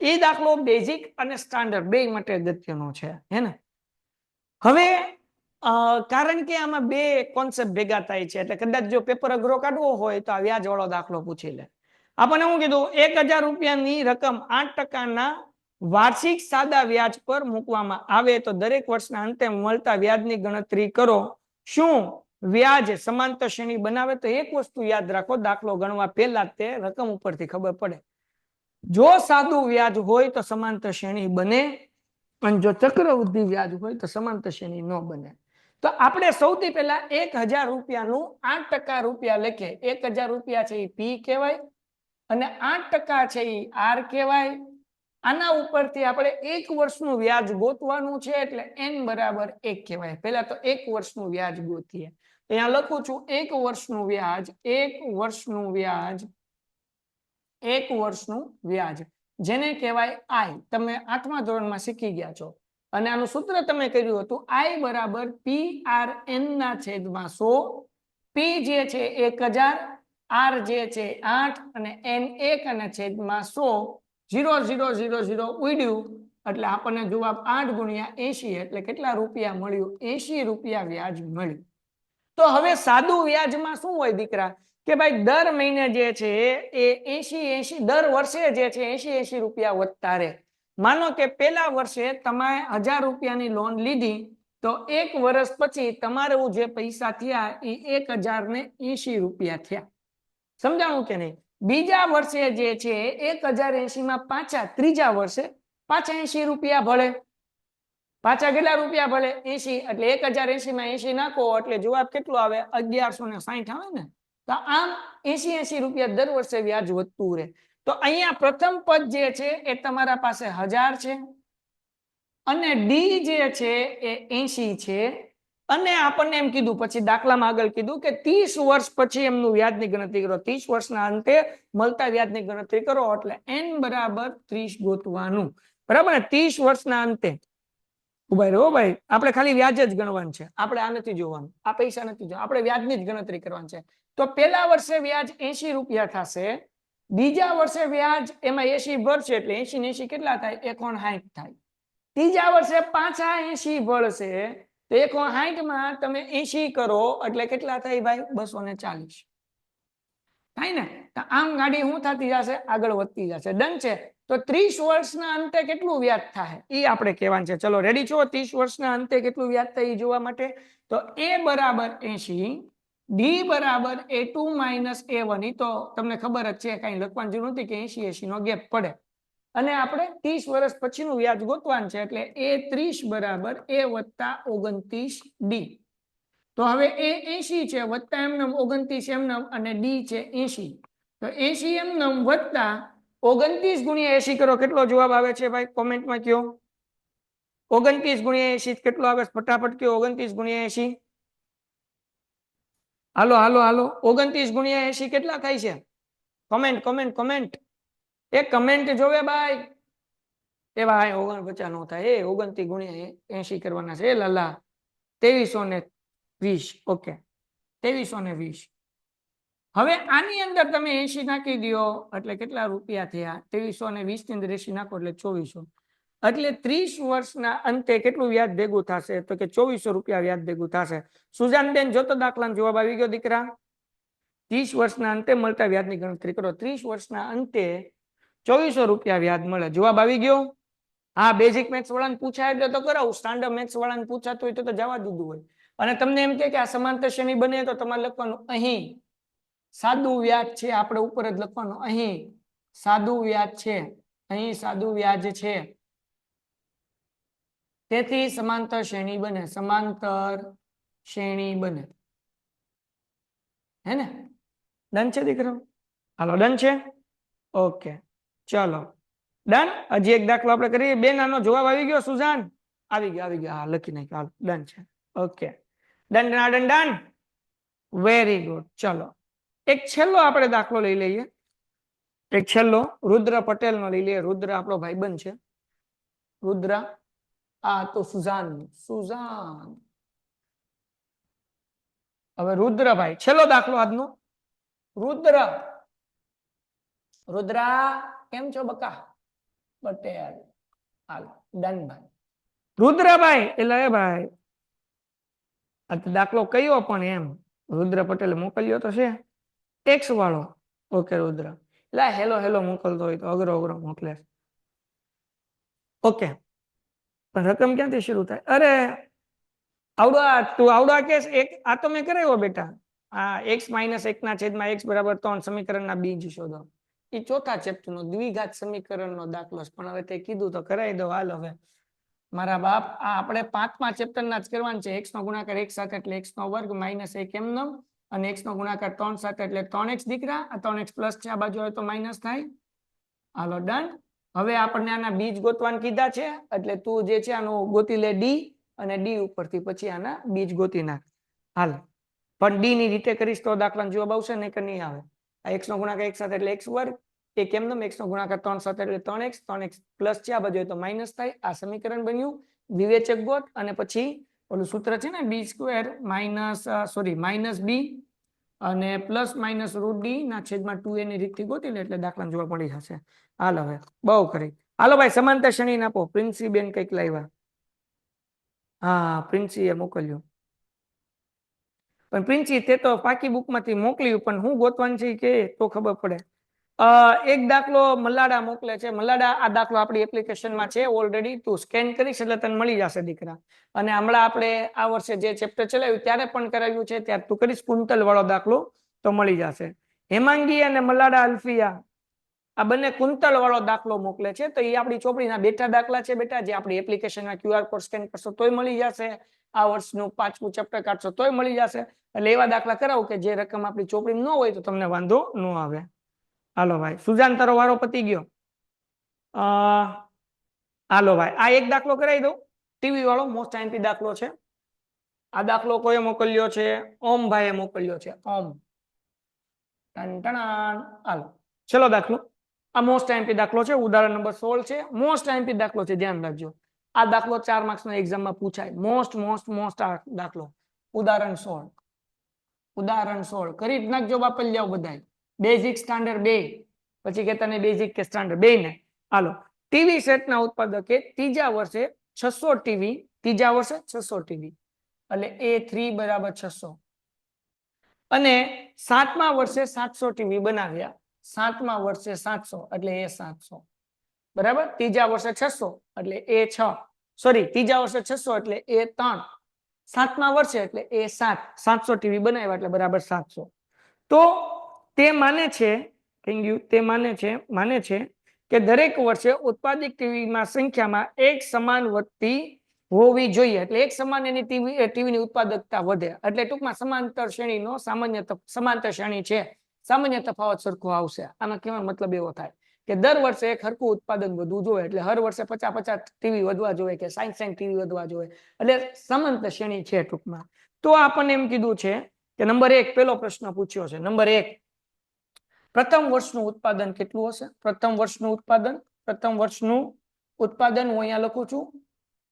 એ દાખલો બેઝિક અને સ્ટાન્ડર્ડ બે માટે અગત્યનો છે, હે ને? હવે કારણ કે આમાં બે કોન્સેપ્ટ ભેગા થાય છે એટલે કદાચ જો પેપર અઘરો કાઢવો હોય તો આ વ્યાજ વાળો દાખલો પૂછી લે. આપણને શું કીધું? 1000 રૂપિયાની રકમ 8% વાર્ષિક સાદા વ્યાજ પર મૂકવામાં આવે તો દરેક વર્ષના અંતે મળતા વ્યાજની ગણતરી કરો. શું વ્યાજ સમાંતર શ્રેણી બનાવે? તો એક વસ્તુ યાદ રાખો, દાખલો ગણવા પહેલા તે રકમ ઉપરથી ખબર પડે. જો સાદું વ્યાજ હોય તો સમાંતર શ્રેણી બને, અને જો ચક્રવૃદ્ધિ વ્યાજ હોય તો સમાંતર શ્રેણી ન બને. તો આપણે સૌથી પહેલા 1000 રૂપિયાનું 8% રૂપિયા લખે. 1000 રૂપિયા છે એ p કહેવાય અને 8% છે એ r કહેવાય. આના ઉપરથી આપણે 1 વર્ષનું વ્યાજ ગોતવાનું છે એટલે n = 1 કહેવાય. પહેલા તો 1 વર્ષનું વ્યાજ ગોતીએ. અહીંયા લખું છું 1 વર્ષનું વ્યાજ, 1 વર્ષનું વ્યાજ, 1 વર્ષનું વ્યાજ, જેને કહેવાય i. તમે 8મા ધોરણમાં શીખી ગયા છો. અને આનું સૂત્ર તમે કર્યું હતું, i = PRN ના છેદમાં 100. p જે છે 1000, r જે છે 8 અને n 1 અને છેદમાં 100. 0 0 0 0 ઉડ્યું એટલે આપણને જવાબ 8 × 80 એટલે કેટલા રૂપિયા મળ્યું? 80 રૂપિયા વ્યાજ મળ્યું. તો હવે સાદું વ્યાજમાં શું હોય દીકરા? કે ભાઈ દર મહિને જે છે એ 80 દર વર્ષે જે છે 80 રૂપિયા વધતા રહે. માનો કે પેલા વર્ષે તમે 1000 રૂપિયાની લોન લીધી તો 1 વર્ષ પછી તમારે જે પૈસા થયા એ 1080 રૂપિયા થયા. સમજાણું કે નહીં? બીજા વર્ષે જે છે 1080 માં પાછા ત્રીજા વર્ષે પાછા 80 રૂપિયા ભળે. પાછા કેટલા રૂપિયા ભલે? 80. એટલે 1080 માં 80 નાખો એટલે જવાબ કેટલો આવે? 1160 આવે ને? તો આમ 80 રૂપિયા દર વર્ષે વ્યાજ વધતું રહે. તો અહીંયા પ્રથમ પદ જે છે એ તમારા પાસે 1000 છે અને ડી જે છે એ 80 છે. અને આપણને એમ કીધું, પછી દાખલામાં આગળ કીધું કે 30 વર્ષ પછી એમનું વ્યાજની ગણતરી કરો. 30 વર્ષના અંતે મળતા વ્યાજની ગણતરી કરો એટલે n = 30 ગોતવાનું. બરાબર ને? 30 વર્ષના અંતે ઉભા રહો ભાઈ, આપણે ખાલી વ્યાજ જ ગણવાનું છે. આપણે આ નથી જોવાનું, આ પૈસા નથી જોવાનું, આપણે વ્યાજની જ ગણતરી કરવાની છે. તો પેલા વર્ષે વ્યાજ 80 રૂપિયા થશે, બીજા વર્ષે વ્યાજ એમાં 80 ભરશે એટલે 80 ને 80 કેટલા થાય? 59 થાય. ત્રીજા વર્ષે પાછા 80 ભરશે તો 59 માં તમે 80 કરો એટલે કેટલા થાય ભાઈ? 240 થાય ને? તો આમ ગાડી શું થતી જશે? આગળ વધતી જશે. ડન છે? તો 30 વર્ષના અંતે કેટલું વ્યાજ થાય એ આપણે કહેવાનું છે. ચલો રેડી છો? 30 વર્ષના અંતે કેટલું વ્યાજ થાય એ જોવા માટે. તો a = 80, d = a2 - a1. એ તો તમને ખબર જ છે, કઈ લખવાની જરૂર નથી કે 80 નો ગેપ પડે. અને આપણે 30 વર્ષ પછીનું વ્યાજ ગોતવાનું છે એટલે a30 = a + 29d. તો હવે એ 80 છે વત્તા એમનેમ 29 એમનેમ અને ડી છે 80. તો 80 એમનેમ વત્તા 29 × 80 કરો, કેટલો જવાબ આવે છે ભાઈ? કોમેન્ટમાં કયો. 29 × 80 કેટલો આવે? ફટાફટ કયો. 29 × 80. હાલો હાલો હાલો, 29 × 80 કેટલા થાય છે? કમેન્ટ કમેન્ટ કમેન્ટ, એ કમેન્ટ જોવે ભાઈ. એ ભાઈ 49 નો થાય. 29 × 80 કરવાના છે લાલા. 2320. ઓકે, 2320. હવે આની અંદર તમે 80 નાખી દો એટલે કેટલા રૂપિયા થયા? 2320 ની અંદર 80 નાખો એટલે 2400. એટલે 30 વર્ષના અંતે કેટલું વ્યાજ ભેગું થશે? તો કે 2400 રૂપિયા વ્યાજ ભેગું થશે. સુજાનબેન જોતો દાખલાનો જવાબ આવી ગયો દીકરા? 30 વર્ષના અંતે મળતા વ્યાજની ગણતરી કરો. 30 વર્ષના અંતે 2400 રૂપિયા વ્યાજ મળે. જવાબ આવી ગયો? હા, બેઝિક મેથ્સ વાળાને પૂછાય એટલે તો કરાવું, સ્ટાન્ડર્ડ મેથ્સ વાળાને પૂછાતું હોય તો જવા દીધું હોય. અને તમને એમ કે આ સમાંતર શ્રેણી બને તો તમારે લખવાનું અહીં સાદું વ્યાજ છે, આપણે ઉપર જ લખવાનું અહીં સાદું વ્યાજ છે, અહીં સાદું વ્યાજ છે, તેથી સમાંતર શ્રેણી બને. સમાંતર શ્રેણી બને. હે ને? ડન છે દીકરો? હાલો, ડન છે? ઓકે, ચલો ડન. હજી એક દાખલો આપણે કરીએ. બેન આનો જવાબ આવી ગયો? સુજાન આવી ગયો. હા, લખી નાખ્યો. હાલ, ડન છે. Okay, done done done. Very good. ચલો એક છેલ્લો આપણે દાખલો લઈ લઈએ. એક છેલ્લો રુદ્ર પટેલ નો લઈ લઈએ. રુદ્ર આપણો ભાઈબંધ છે. રુદ્ર, આ તો સુજાન. હવે રુદ્રભાઈ, છેલ્લો દાખલો આજનો. રુદ્ર કેમ છો બકા? પટેલ. હાલ, ડન ભાઈ. રુદ્રભાઈ એટલે ભાઈ દાખલો કયો પણ એમ રુદ્ર પટેલ મોકલ્યો તો છે ટેક્સ વાળો. ઓકે રુદ્ર, એટલે હેલો મોકલતો હોય તો અઘરો મોકલે. ઓકે, પણ રકમ ક્યાંથી શરૂ થાય? અરે આવડા કેસ એક આ તો મેં કરાવ્યો બેટા. આ x - 1/x = 3 સમીકરણના બીજ શોધો. એ ચોથા ચેપ્ટર નો દ્વિઘાત સમીકરણનો દાખલો છે. પણ હવે તે કીધું તો કરાવી દો. હાલ હવે મારા બાપ, આ આપણે 5મા ચેપ્ટરના જ કરવાનું છે. x નો ગુણાકાર 1 સાથે એટલે x નો વર્ગ - 1 એમનેમ, અને x નો ગુણાકાર 3 સાથે એટલે 3x દીકરા. આ 3x પ્લસ છે, આ બાજુ આવે તો માઇનસ થાય. હાલો ડન. હવે આપણને આના બીજ ગોતવાના કીધા છે એટલે તું જે છે આનું ગોતી લે d, અને d ઉપરથી પછી આના બીજ ગોતી નાખ. હાલ, પણ d ની રીતે કરીશ તો દાખલાનો જવાબ આવશે ને કે નહીં આવે? આ x નો ગુણાકાર 1 સાથે એટલે x વર્ગ, એક એમનેમ, x નો ગુણાકાર 3 સાથે એટલે 3x, 3x પ્લસ છે, આ બાજુ હોય તો માઇનસ થાય. આ સમીકરણ બન્યું. વિવેચક ગોત અને પછી ઓલું સૂત્ર છે ને d² માઇનસ b અને પ્લસ માઇનસ √d ના છેદમાં 2a ની રીતથી ગોતી લે એટલે દાખલાનો જવાબ મળી જશે. હાલ હવે બહુ કરી. હાલો ભાઈ, સમાંતર શ્રેણી આપો. પ્રિન્સી બેન કઈક લાવ્યા. હા, પ્રિન્સી એ મોકલ્યું. પણ પ્રિન્સી તે તો પાકી બુક માંથી મોકલ્યું, પણ હું ગોતવાનું છે કે તો ખબર પડે. એક દાખલો મલાડા મોકલે છે. મલાડા, આ દાખલો આપણી એપ્લિકેશનમાં છે ઓલરેડી. તું સ્કેન કરીશ એટલે તને મળી જશે દીકરા. અને હમણાં આપણે આ વર્ષે જે ચેપ્ટર ચલાવ્યું ત્યારે પણ કરાવ્યું છે, ત્યારે તું કરીશ કુંતલ વાળો દાખલો તો મળી જશે. હેમાંગી અને મલાડા અલ્ફિયા આ બંને કુંતલ વાળો દાખલો મોકલે છે. તો એ આપણી ચોપડીના બેઠા દાખલા છે બેટા, જે આપણી એપ્લિકેશનમાં QR કોડ સ્કેન કરશો તોય મળી જશે. આ વર્ષનું 5મું ચેપ્ટર કાઢશો તોય મળી જશે. એટલે એવા દાખલા કરાવું કે જે રકમ આપણી ચોપડીમાં ન હોય તો તમને વાંધો ન આવે. હાલો ભાઈ, સુજાન તારો વારો પતી ગયો. હાલો ભાઈ, આ એક દાખલો કરાવી દઉં. ટીવી વાળો મોસ્ટ આઈએમપી દાખલો છે. આ દાખલો કોઈએ મોકલ્યો છે? ઓમ ભાઈએ મોકલ્યો છે. ઓમ. હાલો, ચલો દાખલો. આ મોસ્ટ આઈએમપી દાખલો છે. ઉદાહરણ નંબર 16 છે. મોસ્ટ આઈએમપી દાખલો છે, ધ્યાન રાખજો. આ દાખલો 4 માર્ક્સના એક્ઝામમાં પૂછાય. મોસ્ટ આ દાખલો. ઉદાહરણ 16. ઉદાહરણ 16 કરી જ નાખજો બાપલ જાવ બધાય. બેઝિક સ્ટાન્ડર્ડ 2, પછી કે તને બેઝિક કે સ્ટાન્ડર્ડ 2 ને. હાલો, ટીવી સેટના ઉત્પાદકે ત્રીજા વર્ષે 600 ટીવી, ત્રીજા વર્ષે 600 ટીવી એટલે A3 બરાબર 600, અને 7મા વર્ષે 700 ટીવી બનાવ્યા. 7મા વર્ષે 700 એટલે A700 બરાબર. ત્રીજા વર્ષે 600 એટલે A6, સોરી, ત્રીજા વર્ષે 600 એટલે A3, 7મા વર્ષે એટલે A7, 700 ટીવી બનાવ્યા એટલે બરાબર 700. તો તે માને છે કે દરેક વર્ષે ઉત્પાદિત ટીવીમાં સંખ્યામાં એક સમાન વધતી હોવી જોઈએ. એટલે એક સમાન એની ટીવીની ઉત્પાદકતા વધે. એટલે ટૂંકમાં સમાંતર શ્રેણીનો સમાંતર શ્રેણી છે, સામાન્ય તફાવત સરખો આવશે. આનો કહેવાનો મતલબ એવો થાય કે દર વર્ષે એક હરખું ઉત્પાદન વધવું જોઈએ. એટલે હર વર્ષે 50 ટીવી વધવા જોઈએ કે 60 ટીવી વધવા જોઈએ. એટલે સમાંતર શ્રેણી છે ટૂંકમાં. તો આપણને એમ કીધું છે કે નંબર 1, પેલો પ્રશ્ન પૂછ્યો છે. નંબર 1, પ્રથમ વર્ષનું ઉત્પાદન કેટલું હશે? પ્રથમ વર્ષનું ઉત્પાદન હું અહીંયા લખું છું.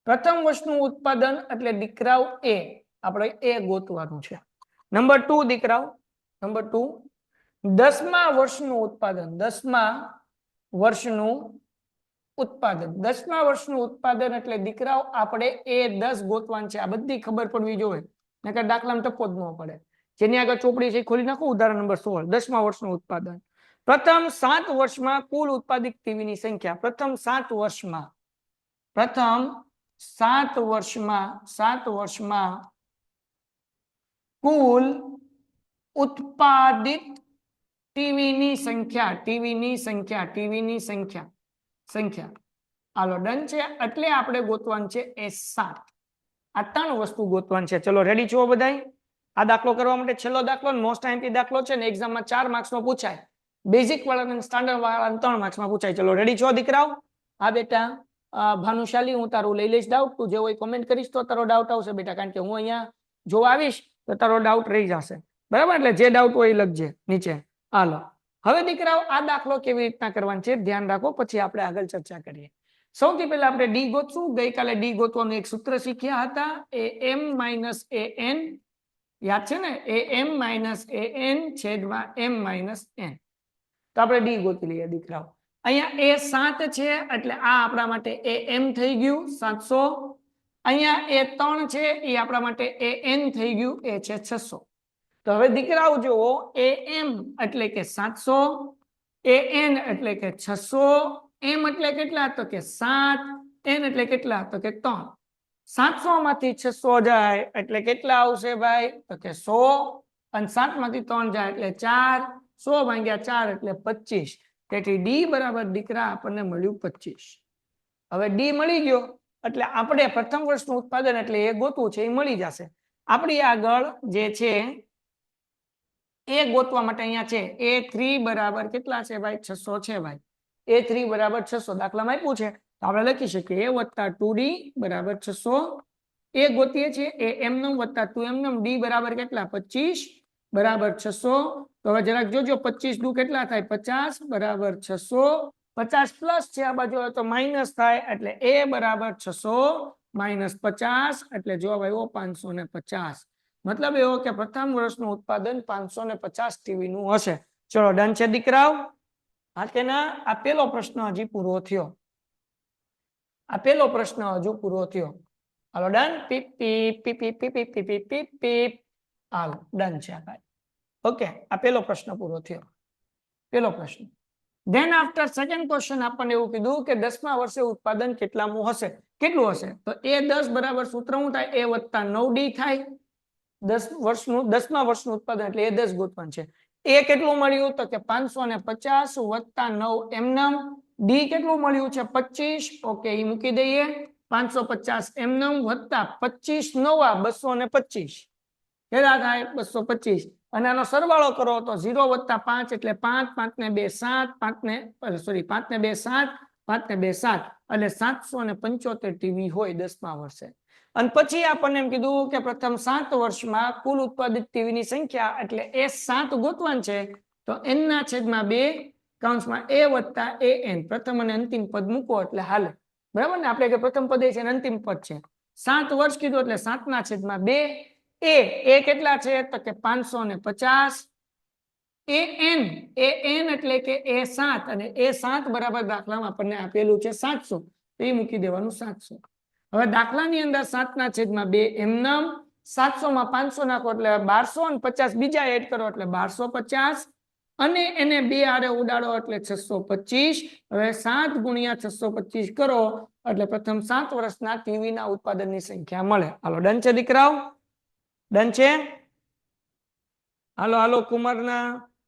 પ્રથમ વર્ષનું ઉત્પાદન એટલે દીકરાઓ A આપણે એ ગોતવાનું છે. નંબર 2 દીકરાઓ, નંબર 2, 10મા વર્ષનું ઉત્પાદન. 10મા વર્ષનું ઉત્પાદન. 10મા વર્ષનું ઉત્પાદન એટલે દીકરાઓ આપણે A10 ગોતવાનું છે. આ બધી ખબર પડવી જોઈએ, નકર દાખલામાં ટપ્પો જ ન પડે. જેની આગળ ચોપડી છે ખોલી નાખો. ઉદાહરણ નંબર 16, 10મા વર્ષનું ઉત્પાદન. પ્રથમ 7 વર્ષમાં કુલ ઉત્પાદિત ટીવીની સંખ્યા. પ્રથમ 7 વર્ષમાં, પ્રથમ 7 વર્ષમાં કુલ ઉત્પાદિત ટીવીની સંખ્યા. હાલો ડન છે. એટલે આપણે ગોતવાનું છે A7. આ 3 વસ્તુ ગોતવાનું છે. ચલો રેડી છો બધાય? આ દાખલો કરવા માટે છેલ્લો દાખલો, મોસ્ટ આઈએમપી દાખલો છે ને, એક્ઝામમાં 4 માર્ક્સમાં પૂછાય. બેઝિક વાળાને, સ્ટાન્ડર્ડ વાળાને 3 માર્ક્સમાં પૂછાય. ચલો રેડી છો દીકરાઓ? હા બેટા ભાનુશાલી, હું તારું લઈ લઈશ ડાઉટ. તું જે હોય કોમેન્ટ કરીશ તો તારો ડાઉટ આવશે બેટા, કારણ કે હું અહીંયા જોવા આવીશ તો તારો ડાઉટ રહી જશે. બરાબર? એટલે જે ડાઉટ હોય એ લખજે નીચે. હાલો હવે દીકરાઓ આ દાખલો કેવી રીતના કરવાનો છે ધ્યાન રાખો, પછી આપણે આગળ ચર્ચા કરીએ. સૌથી પહેલા આપણે ડી ગોતશું. ગઈકાલે ડી ગોતવાનું એક સૂત્ર શીખ્યા હતા, AM-AN. યાદ છે ને? AM-AN છેદમાં M-N. તો આપણે ડી ગોતી લઈએ દીકરાઓ. અહીંયા A7 છે એટલે આ આપણા માટે AM થઈ ગયું 700. અહીંયા A3 છે એ આપણા માટે AN થઈ ગયું, એ છે 600. તો હવે દીકરાઓ જુઓ, AM એટલે કે 700, AN એટલે કે 600, M એટલે કેટલા? તો કે 7, N એટલે કેટલા? તો કે 3. 700 માંથી 600 જાય એટલે કેટલા આવશે ભાઈ? તો કે 100. અને 7 માંથી 3 જાય એટલે 4. 100 ભાગ્યા 4 એટલે 25. તેથી ડી બરાબર દીકરા આપણને મળ્યું 25. હવે ડી મળી ગયો એટલે આપણે પ્રથમ વર્ષનું ઉત્પાદન એટલે એ ગોતવું છે, એ મળી જશે. આપણી આગળ જે છે એ ગોતવા માટે અહીંયા છે A3 બરાબર કેટલા છે ભાઈ? 600 છે ભાઈ. A3 બરાબર 600 દાખલામાં આપ્યું છે તો આપણે લખી શકીએ A વત્તા 2D બરાબર 600. એ ગોતીએ છીએ AM વત્તા 2M. ડી બરાબર કેટલા? 25 બરાબર 600. તો હવે જરાક જોજો, 25 દુ કેટલા થાય? 50 બરાબર 600. 50 પ્લસ છે આ બાજુ તો માઇનસ થાય એટલે A બરાબર 600 માઇનસ 50 એટલે જવાબ આવ્યો 550. મતલબ એવો કે પ્રથમ વર્ષનું ઉત્પાદન 550 ટીવી નું હશે. ચલો ડન છે દીકરાઓ? હા કે ના? આ પેલો પ્રશ્ન હજી પૂરો થયો. હાલો ડન. પીપ પીપ પીપ પીપ પીપ પીપ પીપ પીપ પીપ. હાલો ડન છે ભાઈ. ઓકે, આ પેલો પ્રશ્ન પૂરો થયો. પેલો પ્રશ્ન. ધેન આફ્ટર સેકન્ડ ક્વેશ્ચન આપણને એવું કીધું કે 10મા વર્ષે ઉત્પાદન કેટલામું હશે? કેટલું હશે? તો A10 બરાબર સૂત્ર શું થાય? A વત્તા 9D થાય. 10મા વર્ષનું ઉત્પાદન એટલે A10 ગોતવાનું છે. એ કેટલું મળ્યું? તો કે 550 વત્તા 9 એમનમ. ડી કેટલું મળ્યું છે? 25. ઓકે, એ મૂકી દઈએ. 550 એમનમ વત્તા 25 નવા 225. કેટલા થાય? 225. અને આનો સરવાળો કરો તો 0 વત્તા 5 એટલે 5, 5 ને 2 7, 5 ને 2 7, 5 ને 2 7 એટલે 775 ટીવી હોય 10મા વર્ષે. અને પછી આપણને એમ કીધું કે પ્રથમ 7 વર્ષમાં કુલ ઉત્પાદિત ટીવીની સંખ્યા એટલે A7 ગોતવાનું છે. તો N ના છેદમાં 2 કૌંસમાં A વત્તા AN. પ્રથમ અને અંતિમ પદ મૂકો એટલે હાલે. બરાબર ને? આપણે કે પ્રથમ પદ છે અને અંતિમ પદ છે. 7 વર્ષ કીધું એટલે 7 ના છેદમાં 2. એ કેટલા છે? તો કે 550. AN એટલે કે A7 અને A7 બરાબર દાખલામાં આપણને આપેલું છે 700. તો એ મૂકી દેવાનું 700. હવે દાખલાની અંદર 7 ના છેદમાં 2 એમનમ. 700 માં 500 નાખો એટલે 1200 અને 50 બીજા એડ કરો એટલે 1250 અને એને 2 આરે ઉડાડો એટલે 625. હવે 7 ગુણ્યા 625 કરો એટલે પ્રથમ 7 વર્ષના ટીવી ના ઉત્પાદનની સંખ્યા મળે. હાલો ડન છે દીકરાઓ? ડન છે? હાલો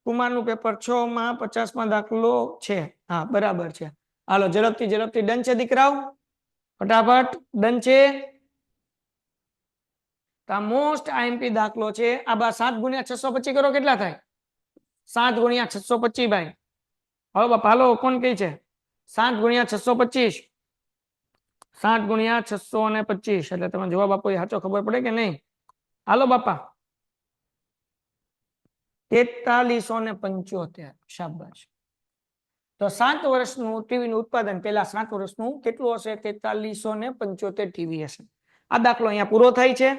કુમારનું પેપર 6 માં 50માં દાખલો છે. હા બરાબર છે. હાલો ઝડપથી ડન છે દીકરાઓ? ફટાફટ ડન છે? મોસ્ટ આઈએમપી દાખલો છે. આ 7 ગુણ્યા 625 કરો કેટલા થાય? 7 ગુણ્યા 625 ભાઈ. હવે બાપા હાલો કોણ કહે છે? 7 ગુણ્યા 625. 7 ગુણ્યા 625 એટલે તમે જવાબ આપો એ સાચો ખબર પડે કે નહીં? હાલો બાપા 4375. શાબાશ. તો 7 વર્ષનું ટીવીનું ઉત્પાદન પેલા 7 વર્ષનું કેટલું હશે? 4375 ટીવી હશે. આ દાખલો અહીંયા પૂરો થાય છે.